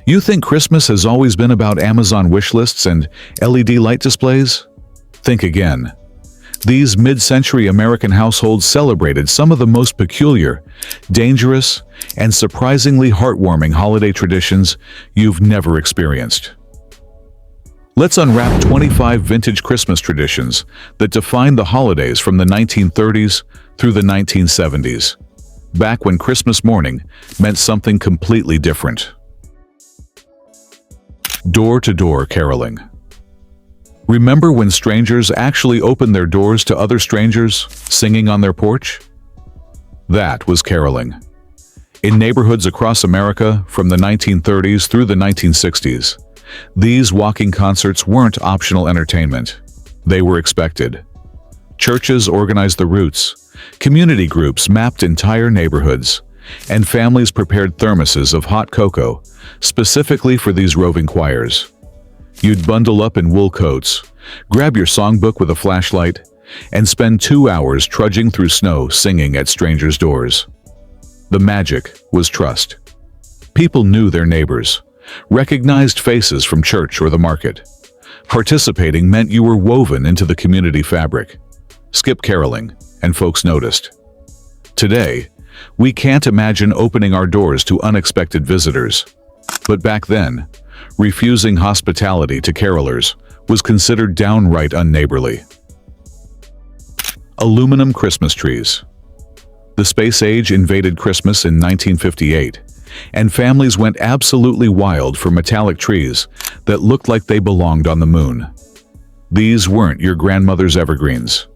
You think Christmas has always been about Amazon wish lists and LED light displays? Think again. These mid-century American households celebrated some of the most peculiar, dangerous, and surprisingly heartwarming holiday traditions you've never experienced. Let's unwrap 25 vintage Christmas traditions that defined the holidays from the 1930s through the 1970s, back when Christmas morning meant something completely different. Door-to-door caroling. Remember when strangers actually opened their doors to other strangers, singing on their porch? That was caroling. In neighborhoods across America from the 1930s through the 1960s, these walking concerts weren't optional entertainment. They were expected. Churches organized the routes, community groups mapped entire neighborhoods, and families prepared thermoses of hot cocoa specifically for these roving choirs. You'd bundle up in wool coats, grab your songbook with a flashlight, and spend 2 hours trudging through snow singing at strangers' doors. The magic was trust. People knew their neighbors, recognized faces from church or the market. Participating meant you were woven into the community fabric. Skip caroling, and folks noticed. Today, we can't imagine opening our doors to unexpected visitors. But back then, refusing hospitality to carolers was considered downright unneighborly. Aluminum Christmas trees. The space age invaded Christmas in 1958, and families went absolutely wild for metallic trees that looked like they belonged on the moon. These weren't your grandmother's evergreens.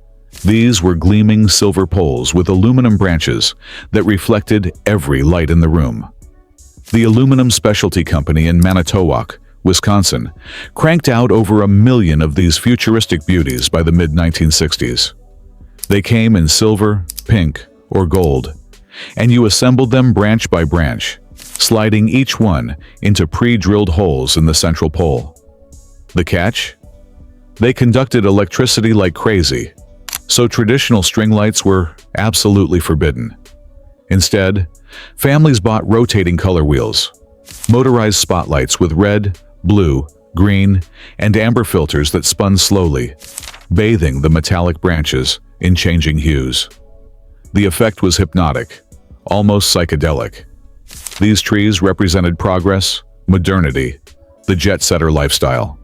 These were gleaming silver poles with aluminum branches that reflected every light in the room. The Aluminum Specialty Company in Manitowoc, Wisconsin, cranked out over 1 million of these futuristic beauties by the mid-1960s. They came in silver, pink, or gold, and you assembled them branch by branch, sliding each one into pre-drilled holes in the central pole. The catch? They conducted electricity like crazy, so traditional string lights were absolutely forbidden. Instead, families bought rotating color wheels, motorized spotlights with red, blue, green, and amber filters that spun slowly, bathing the metallic branches in changing hues. The effect was hypnotic, almost psychedelic. These trees represented progress, modernity, the jet-setter lifestyle.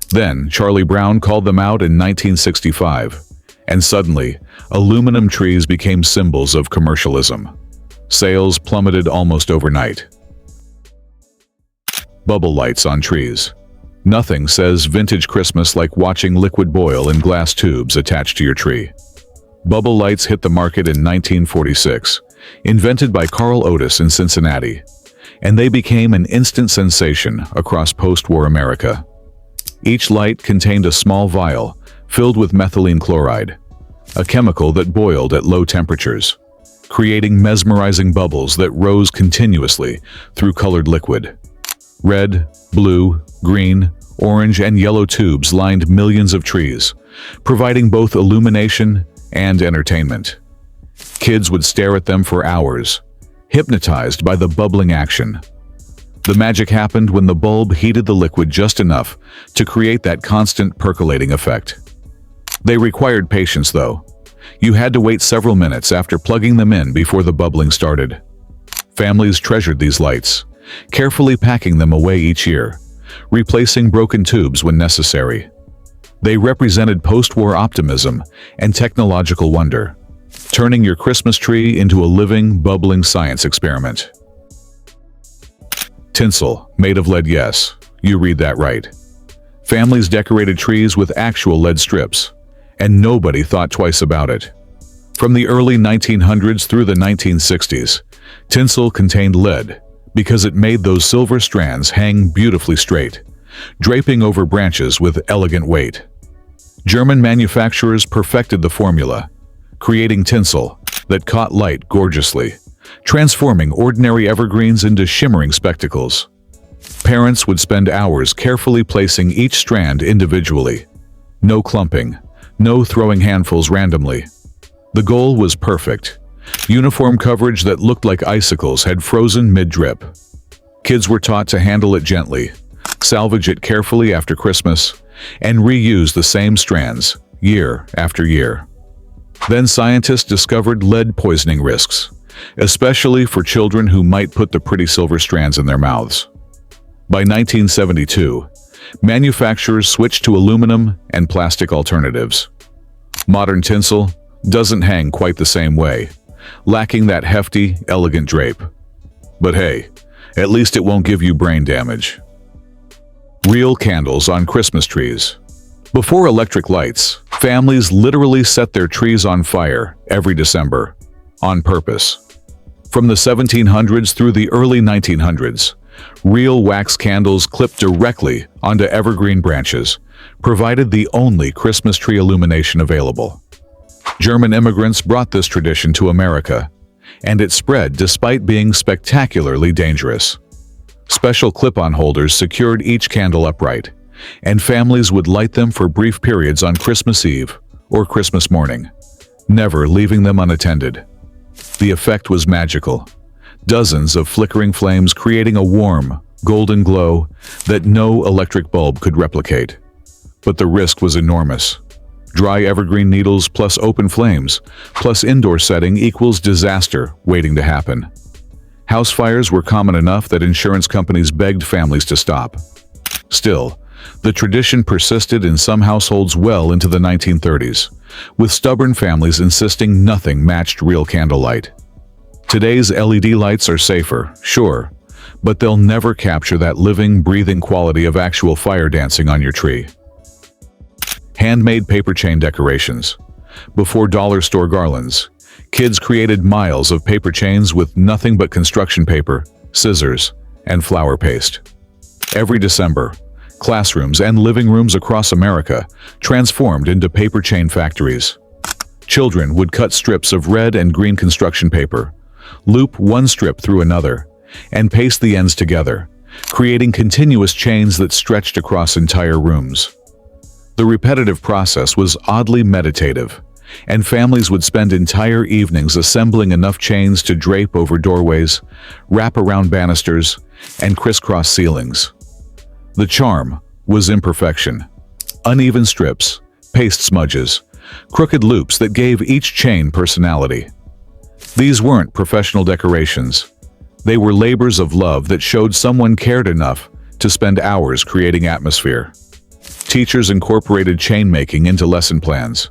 Then, Charlie Brown called them out in 1965, and suddenly, aluminum trees became symbols of commercialism. Sales plummeted almost overnight. Bubble lights on trees. Nothing says vintage Christmas like watching liquid boil in glass tubes attached to your tree. Bubble lights hit the market in 1946, invented by Carl Otis in Cincinnati, and they became an instant sensation across post-war America. Each light contained a small vial filled with methylene chloride, a chemical that boiled at low temperatures, creating mesmerizing bubbles that rose continuously through colored liquid. Red, blue, green, orange, and yellow tubes lined millions of trees, providing both illumination and entertainment. Kids would stare at them for hours, hypnotized by the bubbling action. The magic happened when the bulb heated the liquid just enough to create that constant percolating effect. They required patience, though. You had to wait several minutes after plugging them in before the bubbling started. Families treasured these lights, carefully packing them away each year, replacing broken tubes when necessary. They represented post-war optimism and technological wonder, turning your Christmas tree into a living, bubbling science experiment. Tinsel, made of lead. Yes, you read that right. Families decorated trees with actual lead strips, and nobody thought twice about it. From the early 1900s through the 1960s, tinsel contained lead because it made those silver strands hang beautifully straight, draping over branches with elegant weight. German manufacturers perfected the formula, creating tinsel that caught light gorgeously, transforming ordinary evergreens into shimmering spectacles. Parents would spend hours carefully placing each strand individually. No clumping, no throwing handfuls randomly. The goal was perfect. Uniform coverage that looked like icicles had frozen mid-drip. Kids were taught to handle it gently, salvage it carefully after Christmas, and reuse the same strands year after year. Then scientists discovered lead poisoning risks, especially for children who might put the pretty silver strands in their mouths. By 1972, manufacturers switched to aluminum and plastic alternatives. Modern tinsel doesn't hang quite the same way, lacking that hefty, elegant drape. But hey, at least it won't give you brain damage. Real candles on Christmas trees. Before electric lights, families literally set their trees on fire every December, on purpose. From the 1700s through the early 1900s, real wax candles clipped directly onto evergreen branches provided the only Christmas tree illumination available. German immigrants brought this tradition to America, and it spread despite being spectacularly dangerous. Special clip-on holders secured each candle upright, and families would light them for brief periods on Christmas Eve or Christmas morning, never leaving them unattended. The effect was magical, dozens of flickering flames creating a warm, golden glow that no electric bulb could replicate. But the risk was enormous. Dry evergreen needles plus open flames, plus indoor setting equals disaster waiting to happen. House fires were common enough that insurance companies begged families to stop. Still, the tradition persisted in some households well into the 1930s, with stubborn families insisting nothing matched real candlelight. Today's LED lights are safer, sure, but they'll never capture that living, breathing quality of actual fire dancing on your tree. Handmade paper chain decorations. Before dollar store garlands, kids created miles of paper chains with nothing but construction paper, scissors, and flour paste. Every December, classrooms and living rooms across America transformed into paper chain factories. Children would cut strips of red and green construction paper, loop one strip through another, and paste the ends together, creating continuous chains that stretched across entire rooms. The repetitive process was oddly meditative, and families would spend entire evenings assembling enough chains to drape over doorways, wrap around banisters, and crisscross ceilings. The charm was imperfection. Uneven strips, paste smudges, crooked loops that gave each chain personality. These weren't professional decorations. They were labors of love that showed someone cared enough to spend hours creating atmosphere. Teachers incorporated chain making into lesson plans,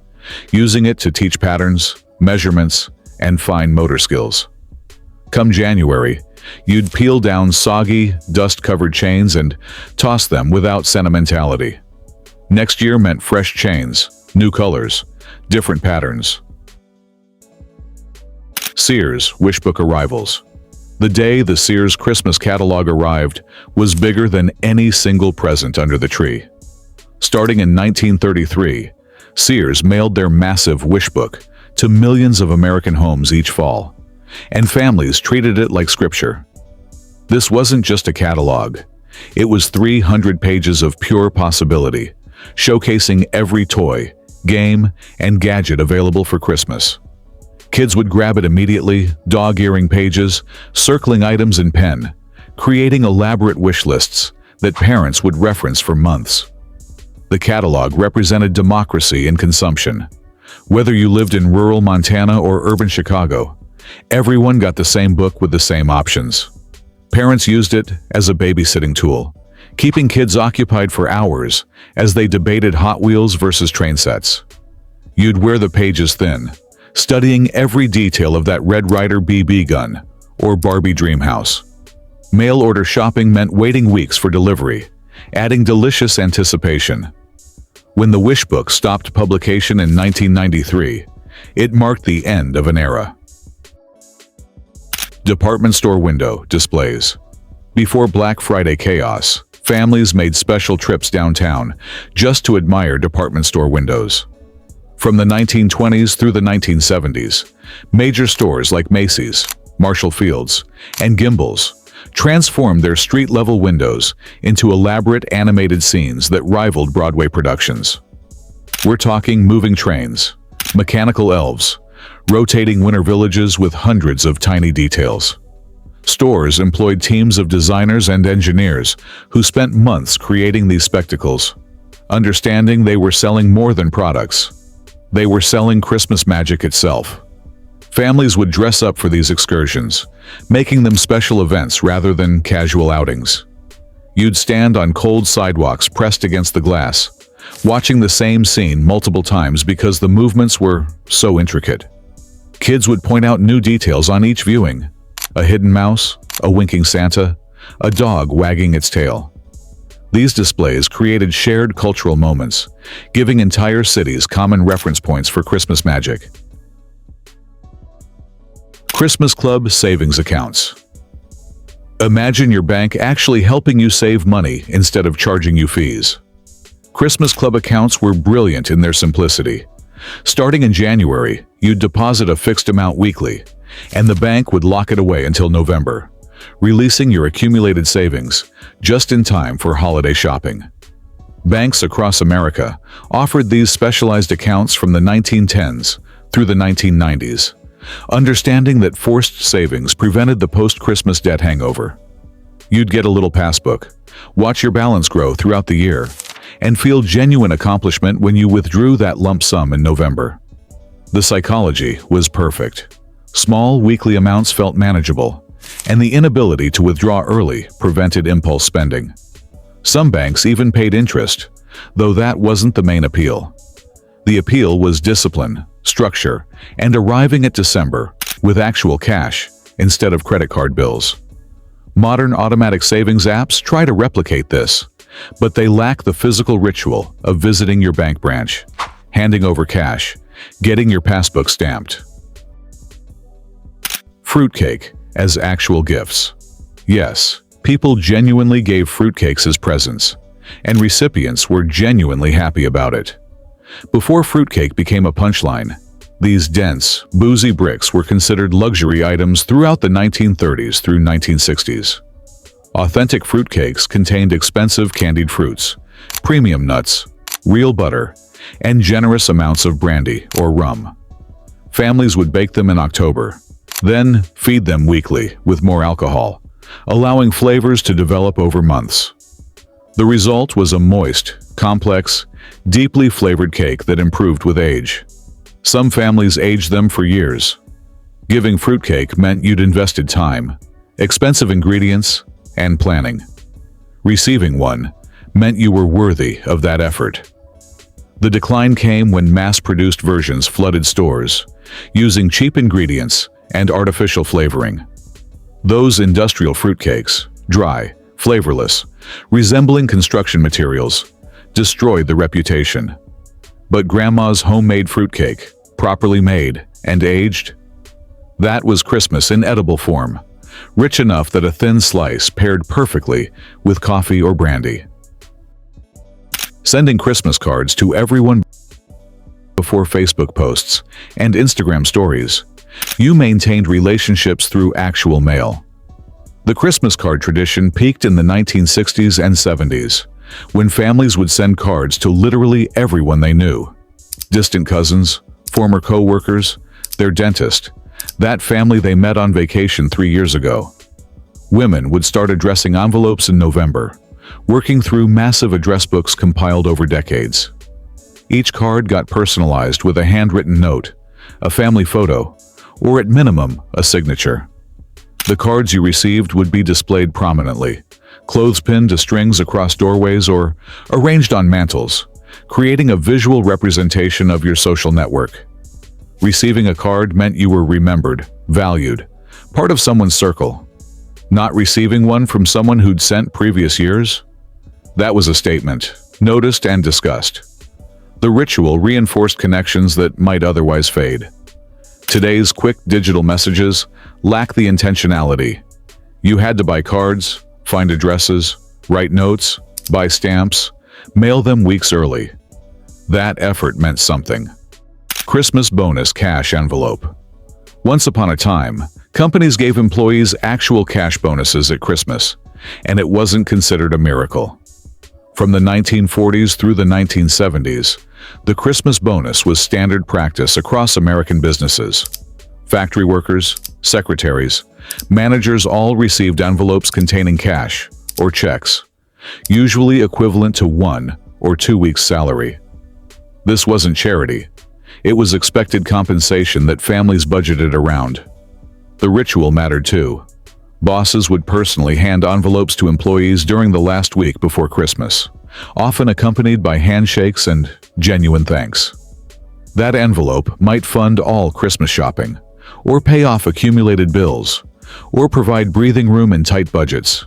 using it to teach patterns, measurements, and fine motor skills. Come January, you'd peel down soggy, dust-covered chains and toss them without sentimentality. Next year meant fresh chains, new colors, different patterns. Sears Wishbook arrivals. The day the Sears Christmas catalog arrived was bigger than any single present under the tree. Starting in 1933, Sears mailed their massive Wishbook to millions of American homes each fall, and families treated it like scripture. This wasn't just a catalog. It was 300 pages of pure possibility, showcasing every toy, game, and gadget available for Christmas. Kids would grab it immediately, dog-earing pages, circling items in pen, creating elaborate wish lists that parents would reference for months. The catalog represented democracy in consumption. Whether you lived in rural Montana or urban Chicago, everyone got the same book with the same options. Parents used it as a babysitting tool, keeping kids occupied for hours as they debated Hot Wheels versus train sets. You'd wear the pages thin, studying every detail of that Red Ryder BB gun or Barbie dream house. Mail order shopping meant waiting weeks for delivery, adding delicious anticipation. When the Wishbook stopped publication in 1993, it marked the end of an era. Department store window displays. Before Black Friday chaos, families made special trips downtown just to admire department store windows. From the 1920s through the 1970s, major stores like Macy's, Marshall Field's, and Gimbel's transformed their street-level windows into elaborate animated scenes that rivaled Broadway productions. We're talking moving trains, mechanical elves, rotating winter villages with hundreds of tiny details. Stores employed teams of designers and engineers who spent months creating these spectacles, understanding they were selling more than products. They were selling Christmas magic itself. Families would dress up for these excursions, making them special events rather than casual outings. You'd stand on cold sidewalks pressed against the glass, watching the same scene multiple times because the movements were so intricate. Kids would point out new details on each viewing: a hidden mouse, a winking Santa, a dog wagging its tail. These displays created shared cultural moments, giving entire cities common reference points for Christmas magic. Christmas Club savings accounts. Imagine your bank actually helping you save money instead of charging you fees. Christmas Club accounts were brilliant in their simplicity. Starting in January, you'd deposit a fixed amount weekly, and the bank would lock it away until November, releasing your accumulated savings just in time for holiday shopping. Banks across America offered these specialized accounts from the 1910s through the 1990s, understanding that forced savings prevented the post-Christmas debt hangover. You'd get a little passbook, watch your balance grow throughout the year, and feel genuine accomplishment when you withdrew that lump sum in November. The psychology was perfect. Small weekly amounts felt manageable, and the inability to withdraw early prevented impulse spending. Some banks even paid interest, though that wasn't the main appeal. The appeal was discipline, structure, and arriving at December with actual cash instead of credit card bills. Modern automatic savings apps try to replicate this, but they lack the physical ritual of visiting your bank branch, handing over cash, getting your passbook stamped. Fruitcake as actual gifts. Yes, people genuinely gave fruitcakes as presents, and recipients were genuinely happy about it. Before fruitcake became a punchline, these dense, boozy bricks were considered luxury items throughout the 1930s through 1960s. Authentic fruitcakes contained expensive candied fruits, premium nuts, real butter, and generous amounts of brandy or rum. Families would bake them in October, then feed them weekly with more alcohol, allowing flavors to develop over months. The result was a moist, complex, deeply flavored cake that improved with age. Some families aged them for years. Giving fruitcake meant you'd invested time, expensive ingredients, and planning. Receiving one meant you were worthy of that effort. The decline came when mass-produced versions flooded stores, using cheap ingredients and artificial flavoring. Those industrial fruitcakes, dry, flavorless, resembling construction materials, destroyed the reputation. But Grandma's homemade fruitcake, properly made and aged, that was Christmas in edible form, rich enough that a thin slice paired perfectly with coffee or brandy. Sending Christmas cards to everyone before Facebook posts and Instagram stories, you maintained relationships through actual mail. The Christmas card tradition peaked in the 1960s and 70s, when families would send cards to literally everyone they knew. Distant cousins, former co-workers, their dentist, that family they met on vacation 3 years ago. Women would start addressing envelopes in November, working through massive address books compiled over decades. Each card got personalized with a handwritten note, a family photo, or at minimum, a signature. The cards you received would be displayed prominently, clothes pinned to strings across doorways or arranged on mantels, creating a visual representation of your social network. Receiving a card meant you were remembered, valued, part of someone's circle. Not receiving one from someone who'd sent previous years? That was a statement, noticed and discussed. The ritual reinforced connections that might otherwise fade. Today's quick digital messages lack the intentionality. You had to buy cards, find addresses, write notes, buy stamps, mail them weeks early. That effort meant something. Christmas bonus cash envelope. Once upon a time, companies gave employees actual cash bonuses at Christmas, and it wasn't considered a miracle. From the 1940s through the 1970s, the Christmas bonus was standard practice across American businesses. Factory workers, secretaries, Managers all received envelopes containing cash or checks, usually equivalent to 1 or 2 weeks' salary. This wasn't charity. It was expected compensation that families budgeted around. The ritual mattered too. Bosses would personally hand envelopes to employees during the last week before Christmas, often accompanied by handshakes and genuine thanks. That envelope might fund all Christmas shopping, or pay off accumulated bills, or provide breathing room in tight budgets.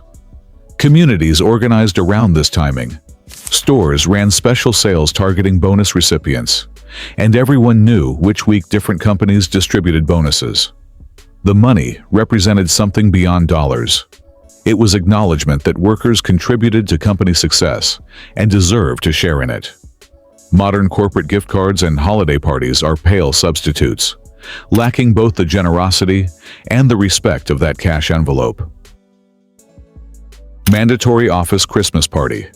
Communities organized around this timing. Stores ran special sales targeting bonus recipients, and everyone knew which week different companies distributed bonuses. The money represented something beyond dollars. It was acknowledgement that workers contributed to company success and deserved to share in it. Modern corporate gift cards and holiday parties are pale substitutes, lacking both the generosity and the respect of that cash envelope. Mandatory office Christmas party.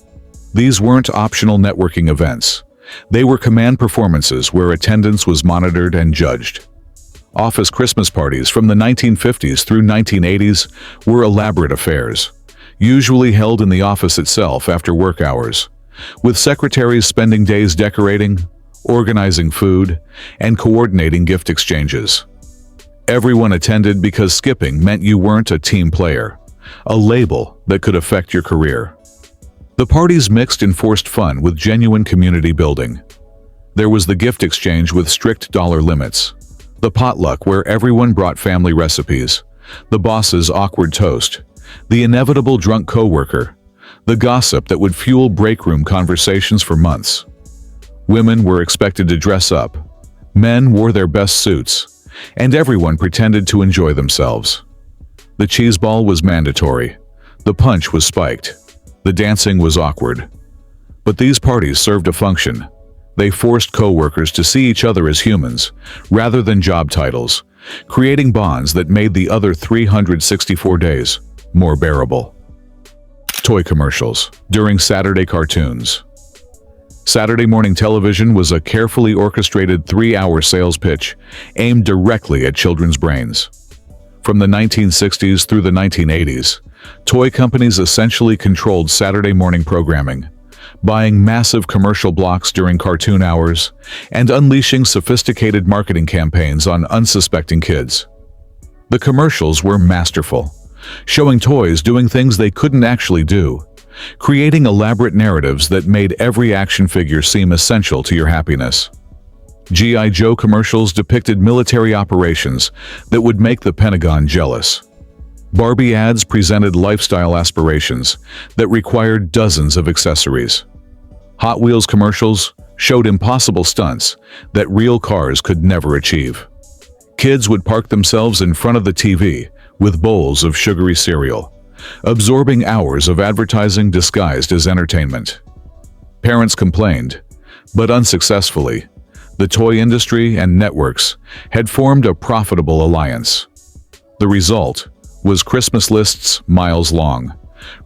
These weren't optional networking events. They were command performances where attendance was monitored and judged. Office Christmas parties from the 1950s through 1980s were elaborate affairs, usually held in the office itself after work hours, with secretaries spending days decorating, organizing food, and coordinating gift exchanges. Everyone attended because skipping meant you weren't a team player, a label that could affect your career. The parties mixed enforced fun with genuine community building. There was the gift exchange with strict dollar limits, the potluck where everyone brought family recipes, the boss's awkward toast, the inevitable drunk coworker, the gossip that would fuel break room conversations for months. Women were expected to dress up, men wore their best suits, and everyone pretended to enjoy themselves. The cheese ball was mandatory, the punch was spiked, the dancing was awkward. But these parties served a function. They forced coworkers to see each other as humans, rather than job titles, creating bonds that made the other 364 days more bearable. Toy commercials during Saturday cartoons. Saturday morning television was a carefully orchestrated 3-hour sales pitch aimed directly at children's brains. From the 1960s through the 1980s, toy companies essentially controlled Saturday morning programming, buying massive commercial blocks during cartoon hours and unleashing sophisticated marketing campaigns on unsuspecting kids. The commercials were masterful, showing toys doing things they couldn't actually do, creating elaborate narratives that made every action figure seem essential to your happiness. G.I. Joe commercials depicted military operations that would make the Pentagon jealous. Barbie ads presented lifestyle aspirations that required dozens of accessories. Hot Wheels commercials showed impossible stunts that real cars could never achieve. Kids would park themselves in front of the TV with bowls of sugary cereal, absorbing hours of advertising disguised as entertainment. Parents complained, but unsuccessfully. The toy industry and networks had formed a profitable alliance. The result was Christmas lists miles long,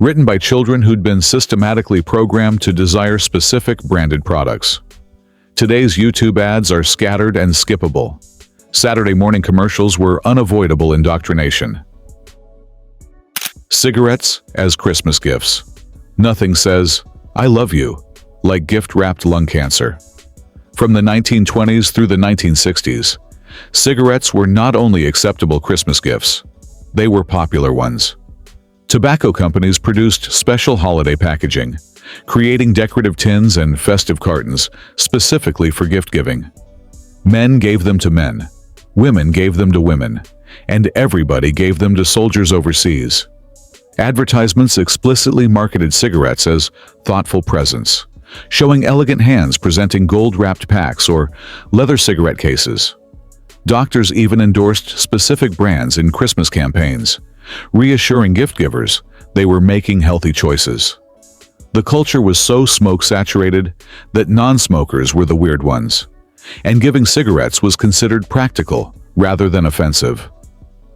written by children who'd been systematically programmed to desire specific branded products. Today's YouTube ads are scattered and skippable. Saturday morning commercials were unavoidable indoctrination. Cigarettes as Christmas gifts. Nothing says, "I love you," like gift-wrapped lung cancer. From the 1920s through the 1960s, cigarettes were not only acceptable Christmas gifts, they were popular ones. Tobacco companies produced special holiday packaging, creating decorative tins and festive cartons specifically for gift-giving. Men gave them to men, women gave them to women, and everybody gave them to soldiers overseas. Advertisements explicitly marketed cigarettes as thoughtful presents, showing elegant hands presenting gold-wrapped packs or leather cigarette cases. Doctors even endorsed specific brands in Christmas campaigns, reassuring gift-givers they were making healthy choices. The culture was so smoke-saturated that non-smokers were the weird ones, and giving cigarettes was considered practical rather than offensive.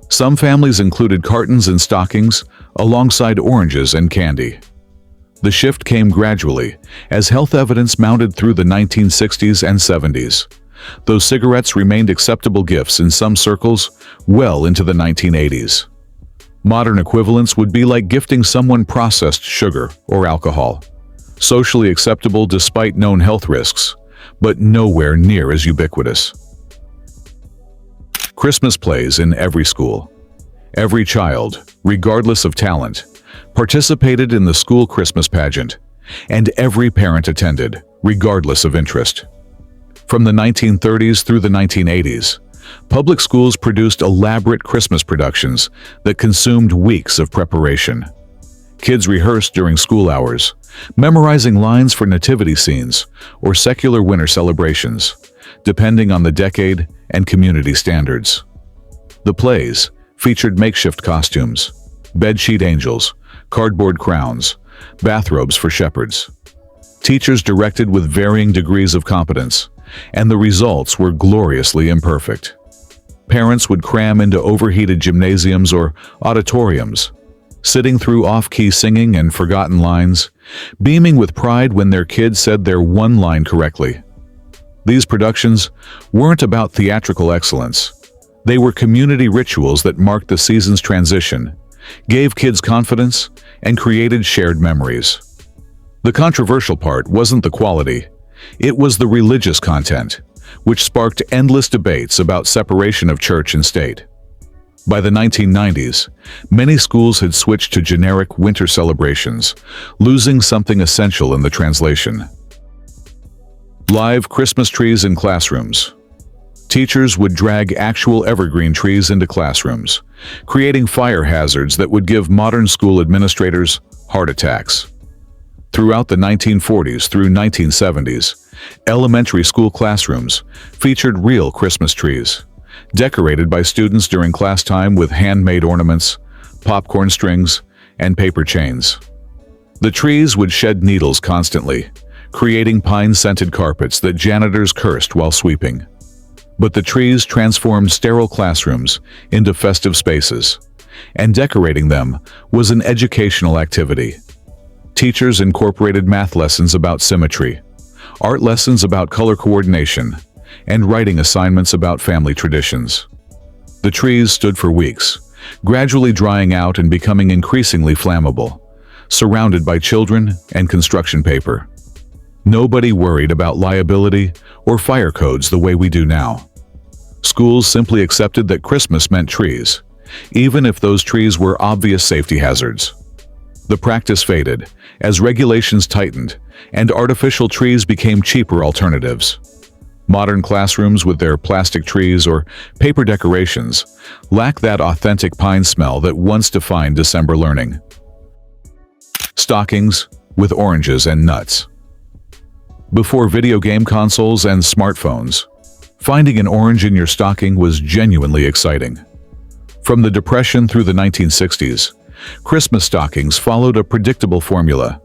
Some families included cartons and stockings alongside oranges and candy. The shift came gradually as health evidence mounted through the 1960s and 70s, though cigarettes remained acceptable gifts in some circles well into the 1980s. Modern equivalents would be like gifting someone processed sugar or alcohol, socially acceptable despite known health risks, but nowhere near as ubiquitous. Christmas plays in every school. Every child, regardless of talent, participated in the school Christmas pageant, and every parent attended, regardless of interest. From the 1930s through the 1980s, public schools produced elaborate Christmas productions that consumed weeks of preparation. Kids rehearsed during school hours, memorizing lines for nativity scenes or secular winter celebrations, depending on the decade and community standards. The plays featured makeshift costumes, bedsheet angels, cardboard crowns, bathrobes for shepherds. Teachers directed with varying degrees of competence, and the results were gloriously imperfect. Parents would cram into overheated gymnasiums or auditoriums, sitting through off-key singing and forgotten lines, beaming with pride when their kids said their one line correctly. These productions weren't about theatrical excellence. They were community rituals that marked the season's transition, gave kids confidence, and created shared memories. The controversial part wasn't the quality, it was the religious content, which sparked endless debates about separation of church and state. By the 1990s, many schools had switched to generic winter celebrations, losing something essential in the translation. Live Christmas trees in classrooms. Teachers would drag actual evergreen trees into classrooms, creating fire hazards that would give modern school administrators heart attacks. Throughout the 1940s through 1970s, elementary school classrooms featured real Christmas trees, decorated by students during class time with handmade ornaments, popcorn strings, and paper chains. The trees would shed needles constantly, creating pine-scented carpets that janitors cursed while sweeping. But the trees transformed sterile classrooms into festive spaces, and decorating them was an educational activity. Teachers incorporated math lessons about symmetry, art lessons about color coordination, and writing assignments about family traditions. The trees stood for weeks, gradually drying out and becoming increasingly flammable, surrounded by children and construction paper. Nobody worried about liability or fire codes the way we do now. Schools simply accepted that Christmas meant trees, even if those trees were obvious safety hazards. The practice faded as regulations tightened and artificial trees became cheaper alternatives. Modern classrooms with their plastic trees or paper decorations lack that authentic pine smell that once defined December learning. Stockings with oranges and nuts. Before video game consoles and smartphones, finding an orange in your stocking was genuinely exciting. From the Depression through the 1960s, Christmas stockings followed a predictable formula: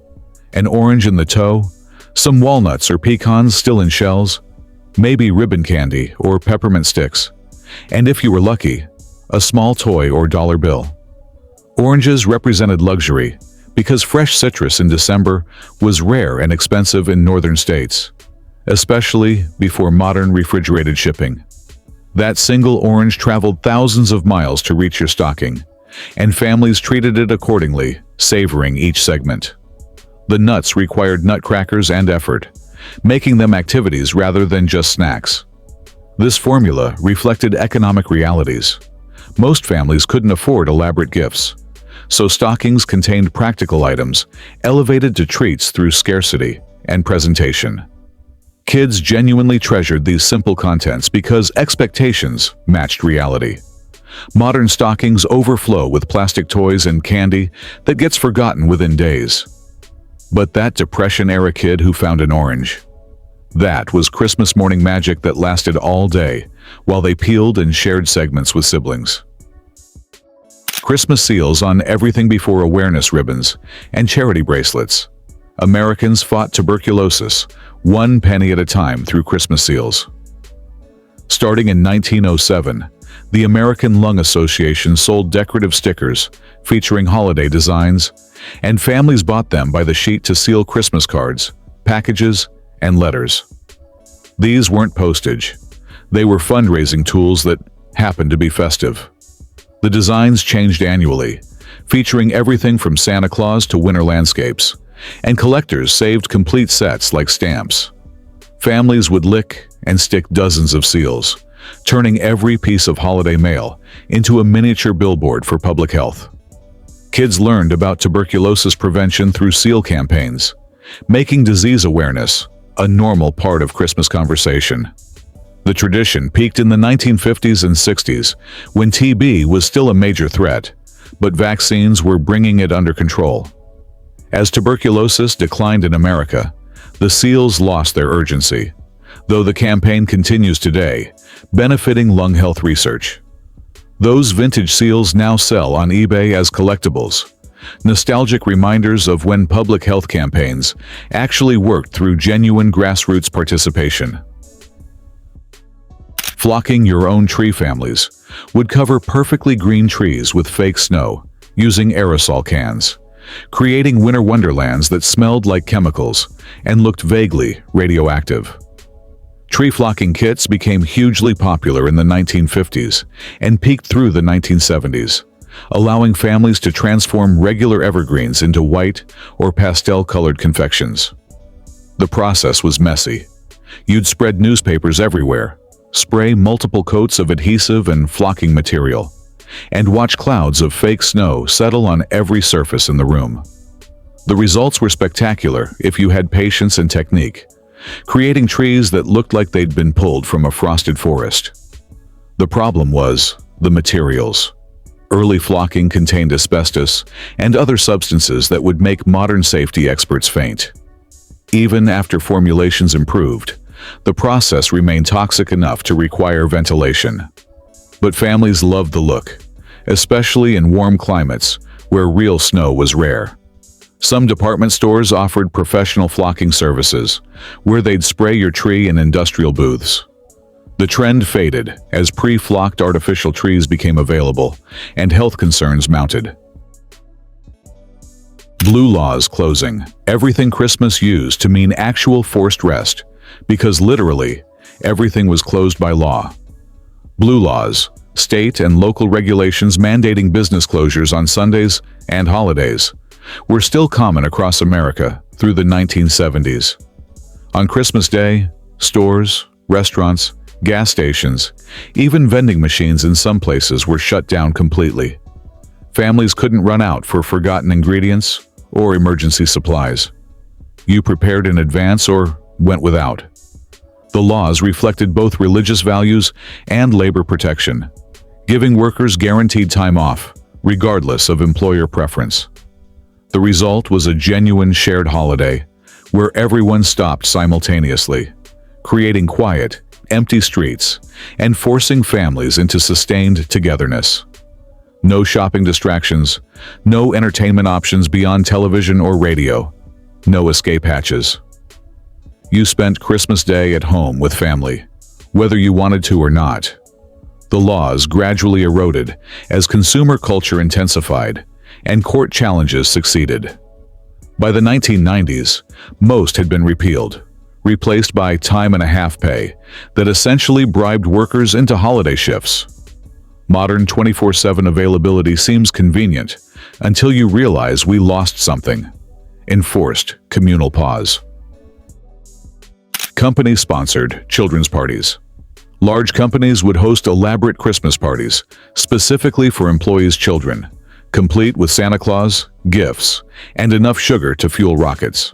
an orange in the toe, some walnuts or pecans still in shells, maybe ribbon candy or peppermint sticks, and if you were lucky, a small toy or dollar bill. Oranges represented luxury because fresh citrus in December was rare and expensive in northern states, especially before modern refrigerated shipping. That single orange traveled thousands of miles to reach your stocking, and families treated it accordingly, savoring each segment. The nuts required nutcrackers and effort, making them activities rather than just snacks. This formula reflected economic realities. Most families couldn't afford elaborate gifts, so stockings contained practical items elevated to treats through scarcity and presentation. Kids genuinely treasured these simple contents because expectations matched reality. Modern stockings overflow with plastic toys and candy that gets forgotten within days. But that Depression-era kid who found an orange, that was Christmas morning magic that lasted all day while they peeled and shared segments with siblings. Christmas seals on everything before awareness ribbons and charity bracelets. Americans fought tuberculosis 1 penny at a time through Christmas seals. Starting in 1907, the American Lung Association sold decorative stickers featuring holiday designs, and families bought them by the sheet to seal Christmas cards, packages, and letters. These weren't postage. They were fundraising tools that happened to be festive. The designs changed annually, featuring everything from Santa Claus to winter landscapes, and collectors saved complete sets like stamps. Families would lick and stick dozens of seals, turning every piece of holiday mail into a miniature billboard for public health. Kids learned about tuberculosis prevention through seal campaigns, making disease awareness a normal part of Christmas conversation. The tradition peaked in the 1950s and 60s, when TB was still a major threat, but vaccines were bringing it under control. As tuberculosis declined in America, the seals lost their urgency, though the campaign continues today, benefiting lung health research. Those vintage seals now sell on eBay as collectibles, nostalgic reminders of when public health campaigns actually worked through genuine grassroots participation. Flocking your own tree families would cover perfectly green trees with fake snow using aerosol cans, creating winter wonderlands that smelled like chemicals and looked vaguely radioactive. Tree flocking kits became hugely popular in the 1950s and peaked through the 1970s, allowing families to transform regular evergreens into white or pastel-colored confections. The process was messy. You'd spread newspapers everywhere, spray multiple coats of adhesive and flocking material, and watch clouds of fake snow settle on every surface in the room. The results were spectacular if you had patience and technique, creating trees that looked like they'd been pulled from a frosted forest. The problem was the materials. Early flocking contained asbestos and other substances that would make modern safety experts faint. Even after formulations improved, the process remained toxic enough to require ventilation. But families loved the look, especially in warm climates where real snow was rare. Some department stores offered professional flocking services, where they'd spray your tree in industrial booths. The trend faded as pre-flocked artificial trees became available and health concerns mounted. Blue laws closing. Everything Christmas used to mean actual forced rest, because literally, everything was closed by law. Blue laws, state and local regulations mandating business closures on Sundays and holidays, were still common across America through the 1970s. On Christmas Day, stores, restaurants, gas stations, even vending machines in some places were shut down completely. Families couldn't run out for forgotten ingredients or emergency supplies. You prepared in advance or went without. The laws reflected both religious values and labor protection, giving workers guaranteed time off, regardless of employer preference. The result was a genuine shared holiday, where everyone stopped simultaneously, creating quiet, empty streets and forcing families into sustained togetherness. No shopping distractions, no entertainment options beyond television or radio, no escape hatches. You spent Christmas Day at home with family, whether you wanted to or not. The laws gradually eroded as consumer culture intensified and court challenges succeeded. By the 1990s, most had been repealed, replaced by time-and-a-half pay that essentially bribed workers into holiday shifts. Modern 24/7 availability seems convenient until you realize we lost something: enforced communal pause. Company-sponsored children's parties. Large companies would host elaborate Christmas parties, specifically for employees' children, complete with Santa Claus, gifts, and enough sugar to fuel rockets.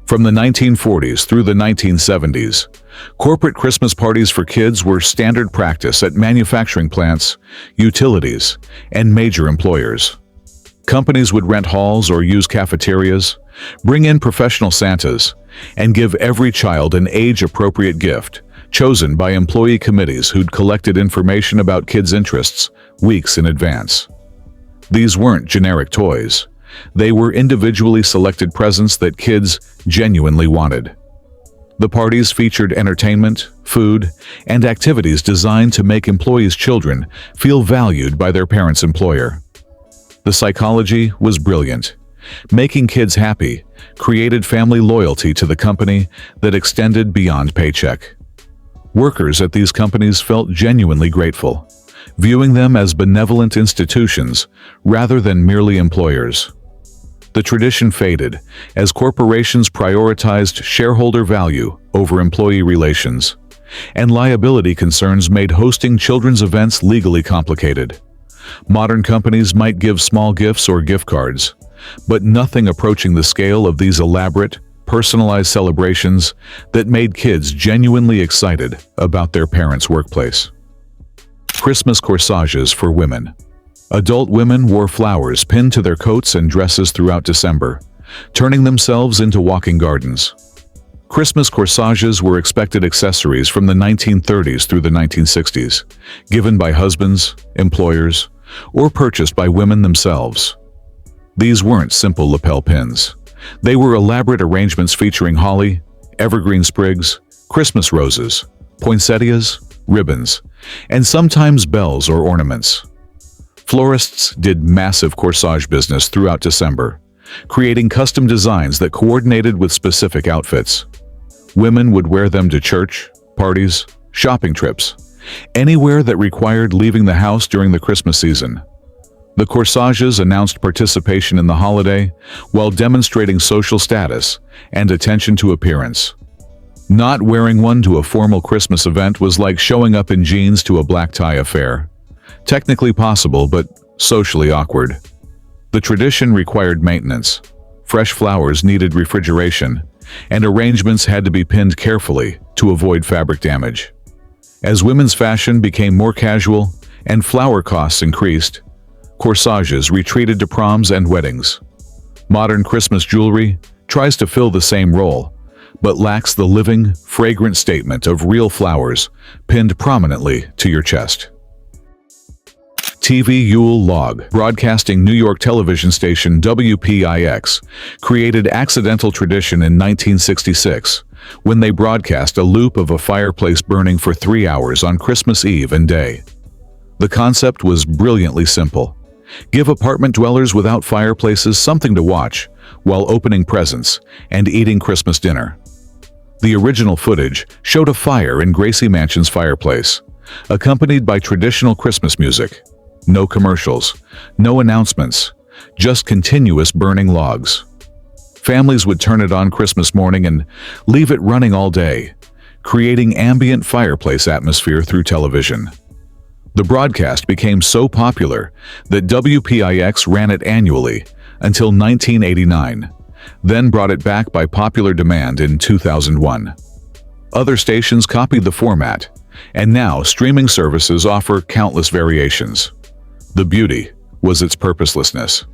From the 1940s through the 1970s, corporate Christmas parties for kids were standard practice at manufacturing plants, utilities, and major employers. Companies would rent halls or use cafeterias, bring in professional Santas, and give every child an age-appropriate gift, chosen by employee committees who'd collected information about kids' interests weeks in advance. These weren't generic toys. They were individually selected presents that kids genuinely wanted. The parties featured entertainment, food, and activities designed to make employees' children feel valued by their parents' employer. The psychology was brilliant. Making kids happy created family loyalty to the company that extended beyond paycheck. Workers at these companies felt genuinely grateful, viewing them as benevolent institutions rather than merely employers. The tradition faded as corporations prioritized shareholder value over employee relations, and liability concerns made hosting children's events legally complicated. Modern companies might give small gifts or gift cards, but nothing approaching the scale of these elaborate, personalized celebrations that made kids genuinely excited about their parents' workplace. Christmas corsages for women. Adult women wore flowers pinned to their coats and dresses throughout December, turning themselves into walking gardens. Christmas corsages were expected accessories from the 1930s through the 1960s, given by husbands, employers, or purchased by women themselves. These weren't simple lapel pins. They were elaborate arrangements featuring holly, evergreen sprigs, Christmas roses, poinsettias, ribbons, and sometimes bells or ornaments. Florists did massive corsage business throughout December, creating custom designs that coordinated with specific outfits. Women would wear them to church, parties, shopping trips, anywhere that required leaving the house during the Christmas season. The corsages announced participation in the holiday while demonstrating social status and attention to appearance. Not wearing one to a formal Christmas event was like showing up in jeans to a black tie affair. Technically possible, but socially awkward. The tradition required maintenance. Fresh flowers needed refrigeration, and arrangements had to be pinned carefully to avoid fabric damage. As women's fashion became more casual and flower costs increased, corsages retreated to proms and weddings. Modern Christmas jewelry tries to fill the same role, but lacks the living, fragrant statement of real flowers pinned prominently to your chest. TV Yule Log Broadcasting New York television station WPIX created accidental tradition in 1966 when they broadcast a loop of a fireplace burning for 3 hours on Christmas Eve and day. The concept was brilliantly simple. Give apartment dwellers without fireplaces something to watch while opening presents and eating Christmas dinner. The original footage showed a fire in Gracie Mansion's fireplace, accompanied by traditional Christmas music. No commercials, no announcements, just continuous burning logs. Families would turn it on Christmas morning and leave it running all day, creating ambient fireplace atmosphere through television. The broadcast became so popular that WPIX ran it annually until 1989, then brought it back by popular demand in 2001. Other stations copied the format, and now streaming services offer countless variations. The beauty was its purposelessness.